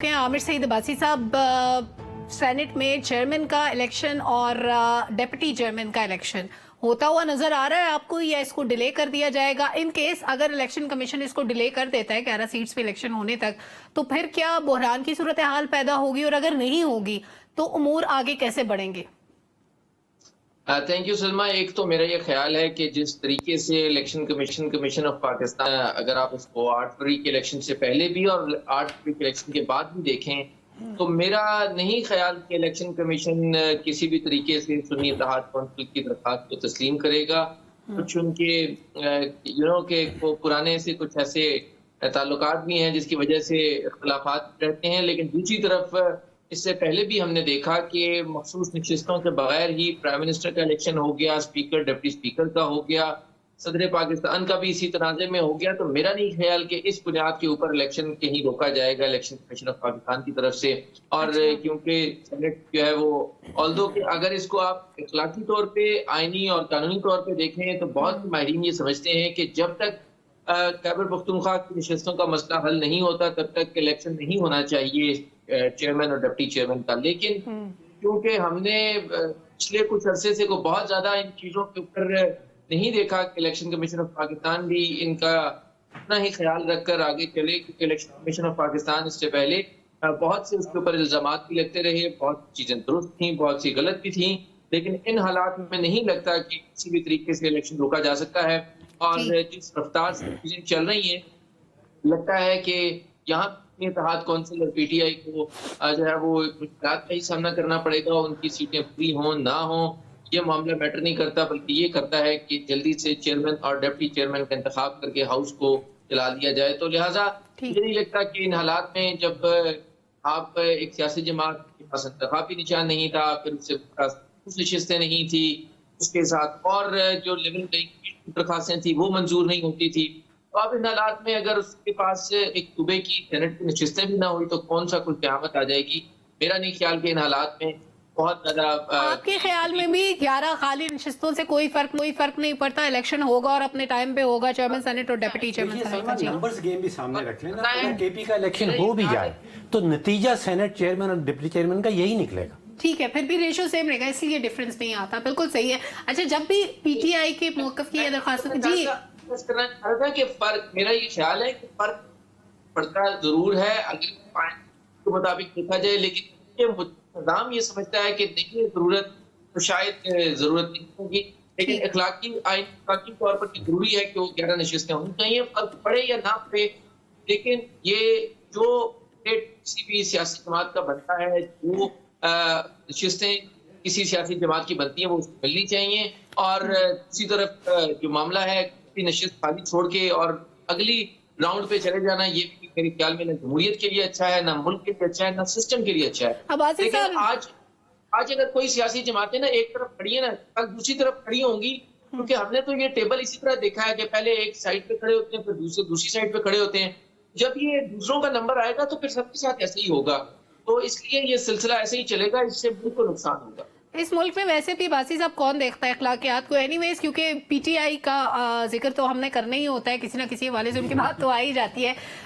کہ عامر سعید عباسی صاحب سینٹ میں چیئرمین کا الیکشن اور ڈیپٹی چیئرمین کا الیکشن ہوتا ہوا نظر آ رہا ہے آپ کو، یا اس کو ڈیلے کر دیا جائے گا؟ ان کیس اگر الیکشن کمیشن اس کو ڈیلے کر دیتا ہے 11 سیٹس پہ الیکشن ہونے تک، تو پھر کیا بحران کی صورتحال پیدا ہوگی؟ اور اگر نہیں ہوگی تو امور آگے کیسے بڑھیں گے؟ تھینک یو سلما. ایک تو میرا یہ خیال ہے کہ جس طریقے سے الیکشن کمیشن آف پاکستان، اگر آپ اس کو 8 فروری کے الیکشن سے پہلے بھی اور 8 فروری کے الیکشن کے بعد بھی دیکھیں، تو میرا نہیں خیال کہ الیکشن کمیشن کسی بھی طریقے سے سنی اتحاد کونسل کی درخواست کو تسلیم کرے گا. کچھ ان کے پرانے سے کچھ ایسے تعلقات بھی ہیں جس کی وجہ سے اختلافات رہتے ہیں. لیکن دوسری طرف اس سے پہلے بھی ہم نے دیکھا کہ مخصوص نشستوں کے بغیر ہی پرائم منسٹر کا الیکشن ہو گیا، اسپیکر ڈپٹی اسپیکر کا ہو گیا، صدر پاکستان کا بھی اسی تنازع میں ہو گیا. تو میرا نہیں خیال کہ اس بنیاد کے اوپر الیکشن کہیں روکا جائے گا الیکشن کمیشن آف پاکستان کی طرف سے. اور کیونکہ سینٹ جو ہے وہ آلدو کہ اگر اس کو آپ اخلاقی طور پہ، آئینی اور قانونی طور پہ دیکھیں تو بہت ماہرین یہ سمجھتے ہیں کہ جب تک خیبر پختونخوا کی نشستوں کا مسئلہ حل نہیں ہوتا تب تک الیکشن نہیں ہونا چاہیے چیئرمین اور ڈپٹی چیئرمین کا. لیکن کیونکہ ہم نے پچھلے کچھ عرصے سے کو بہت زیادہ ان چیزوں کے اوپر نہیں دیکھا کہ الیکشن کمیشن آف پاکستان بھی ان کا اتنا ہی خیال رکھ کر آگے چلے، کیونکہ الیکشن کمیشن آف پاکستان اس سے پہلے بہت سے اس کے اوپر الزامات بھی لگتے رہے، بہت چیزیں درست تھیں، بہت سی غلط بھی تھیں. لیکن ان حالات میں نہیں لگتا کہ کسی بھی طریقے سے الیکشن روکا جا سکتا ہے. اور جس رفتار سے چیزیں چل رہی ہیں، لگتا ہے کہ یہاں اتحاد کونسل اور پی ٹی آئی کو جو ہے وہ مشکلات کا ہی سامنا کرنا پڑے گا. ان کی سیٹیں پوری ہوں نہ ہوں یہ معاملہ میٹر نہیں کرتا، بلکہ یہ کرتا ہے کہ جلدی سے چیئرمین اور ڈپٹی چیئرمین کا انتخاب کر کے ہاؤس کو چلا دیا جائے. تو لہٰذا مجھے نہیں لگتا کہ ان حالات میں جب آپ ایک سیاسی جماعت کے پاس انتخابی نشان نہیں تھا، پھر اس سے نشستیں نہیں تھی، اس کے ساتھ اور جو لیول درخواستیں تھیں وہ منظور نہیں ہوتی تھی، تو اب ان حالات میں اگر اس کے پاس ایک صوبے کی سینٹ کی نشستیں بھی نہ ہوئی تو کون سا کوئی قیامت آ جائے گی؟ میرا نہیں خیال کہ ان حالات میں بہت زیادہ آپ کے خیال میں بھی 11 خالی نشستوں سے کوئی فرق نہیں پڑتا، الیکشن ہوگا اور اپنے ٹائم پہ ہوگا چیئرمین سینٹ اور ڈیپٹی چیئرمین سینٹ کا؟ نمبرز گیم بھی سامنے رکھ لیں نا. اگر کے پی کا الیکشن ہو بھی جائے تو نتیجہ سینٹ چیئرمین اور ڈپٹی چیئرمین کا یہی نکلے گا. ٹھیک ہے، پھر بھی ریشو سیم رہے گا، اس لیے ڈیفرنس نہیں آتا. بالکل صحیح ہے. اچھا، جب بھی پی ٹی آئی کے موقف کی درخواست جی کرنا چاہ رہا تھا کہ فرق، میرا یہ خیال ہے کہ فرق پڑتا ضرور ہے اگر کے مطابق دیکھا جائے، لیکن یہ نظام یہ سمجھتا ہے کہ نہیں ضرورت تو شاید ضرورت نہیں ہوگی. لیکن اخلاقی طور پر ضروری ہے کہ وہ 11 نشستیں ہونی چاہیے، فرق پڑے یا نہ پڑے. لیکن یہ جو کسی بھی سیاسی جماعت کا بنتا ہے، جو نشستیں کسی سیاسی جماعت کی بنتی ہیں وہ اس کو ملنی چاہیے. اور دوسری طرف جو معاملہ ہے نشست خالی چھوڑ کے اور اگلی راؤنڈ پہ چلے جانا، یہ بھی میرے خیال میں نہ جمہوریت کے لیے اچھا ہے، نہ ملک کے لیے اچھا ہے، نہ سسٹم کے لیے اچھا ہے. لیکن آج اگر کوئی سیاسی جماعتیں نا ایک طرف کھڑی ہیں نا، کل دوسری طرف کھڑی ہوں گی، کیونکہ ہم نے تو یہ ٹیبل اسی طرح دیکھا ہے کہ پہلے ایک سائڈ پہ کھڑے ہوتے ہیں، پھر دوسری سائڈ پہ کھڑے ہوتے ہیں. جب یہ دوسروں کا نمبر آئے گا تو پھر سب کے ساتھ ایسے ہی ہوگا. تو اس لیے یہ سلسلہ ایسے ہی چلے گا، اس سے ملک کو نقصان ہوگا. اس ملک میں ویسے بھی باسی صاحب کون دیکھتا ہے اخلاقیات کو؟ اینی ویز کیونکہ پی ٹی آئی کا ذکر تو ہم نے کرنا ہی ہوتا ہے، کسی نہ کسی حوالے سے ان کی بات تو آ ہی جاتی ہے.